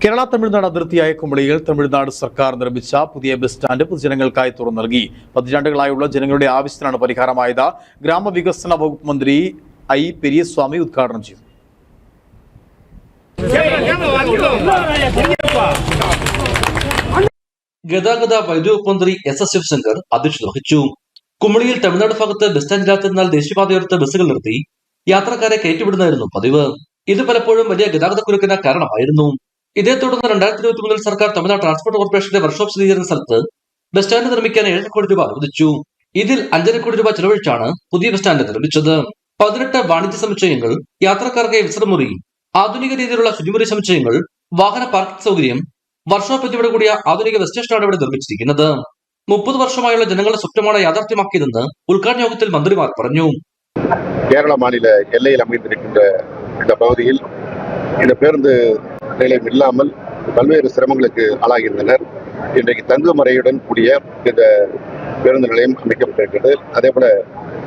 കേരള തമിഴ്നാട് അതിർത്തിയായ കുമളിയിൽ തമിഴ്നാട് സർക്കാർ നിർമ്മിച്ച പുതിയ ബസ് സ്റ്റാൻഡ് പൊതുജനങ്ങൾക്കായി തുറന്നു നൽകി. പതിറ്റാണ്ടുകളായുള്ള ജനങ്ങളുടെ ആവശ്യത്തിനാണ് പരിഹാരമായത്. ഗ്രാമവികസന വകുപ്പ് മന്ത്രി ഐ പെരിയസ്വാമി ഉദ്ഘാടനം ചെയ്തു. ഗതാഗത വൈദ്യുതി വകുപ്പ് മന്ത്രി എസ് ശിവശങ്കർ അധ്യക്ഷത വഹിച്ചു. കുമളിയിൽ തമിഴ്നാട് ഭാഗത്ത് ബസ് സ്റ്റാൻഡില്ലാത്തതിനാൽ ദേശീയപാതയോരത്ത് ബസ്സുകൾ നിർത്തി യാത്രക്കാരെ കയറ്റിവിടുന്നതായിരുന്നു പതിവ്. ഇത് പലപ്പോഴും വലിയ ഗതാഗത കുരുക്കിന് കാരണമായിരുന്നു. ഇതേ തുടർന്ന് 2023 സർക്കാർ തമിഴ്നാട് ട്രാൻസ്പോർട്ട് കോർപ്പറേഷന്റെ വർക്ക്ഷോപ്പ് സ്ഥിരീകരിക്കുന്ന സ്ഥലത്ത് ബസ് സ്റ്റാൻഡ് നിർമ്മിക്കാൻ 7 കോടി രൂപ അനുവദിച്ചു. ഇതിൽ 5.5 കോടി രൂപ ചെലവഴിച്ചാണ് പുതിയ ബസ് സ്റ്റാൻഡ് നിർമ്മിച്ചത്. 18 വാണിജ്യ സമുച്ചയങ്ങൾ, യാത്രക്കാർക്ക് വിശ്രമമുറി, ആധുനിക രീതിയിലുള്ള ശുചിമുറി സമുച്ചയങ്ങൾ, വാഹന പാർക്കിംഗ് സൗകര്യം, വർക്ക്ഷോപ്പ് എന്നിവയോട് കൂടിയ ആധുനിക ബസ് സ്റ്റേഷനാണ് ഇവിടെ നിർമ്മിച്ചിരിക്കുന്നത്. 30 വർഷമായുള്ള ജനങ്ങളുടെ സ്വപ്നമാണ് യാഥാർത്ഥ്യമാക്കിയതെന്ന് ഉദ്ഘാടന യോഗത്തിൽ മന്ത്രിമാർ പറഞ്ഞു. கேரள மாநில எல்லையில் அமைந்திருக்கின்ற இந்த பகுதியில் இந்த பேருந்து நிலையம் இல்லாமல் பல்வேறு சிரமங்களுக்கு ஆளாகியிருந்தனர். இன்றைக்கு தங்குமறையுடன் கூடிய இந்த பேருந்து நிலையம் அமைக்கப்பட்டிருக்கிறது. அதே போல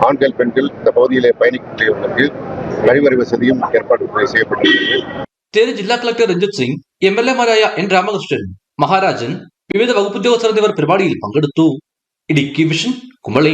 ஆண்கள் பெண்கள் இந்த பகுதியிலே பயணிக்கக்கூடியவர்களுக்கு கழிவறை வசதியும் ஏற்பாடு செய்யப்பட்டிருக்கிறது. തേനി ജില്ലാ കളക്ടർ രഞ്ജിത് സിംഗ്, MLA-മാരായ എൻ രാമകൃഷ്ണൻ, മഹാരാജൻ, വിവിധ വകുപ്പ് ഉദ്യോഗസ്ഥർ എന്നിവർ പരിപാടിയിൽ പങ്കെടുത്തു. ഇടുക്കി വിഷൻ, കുമളി.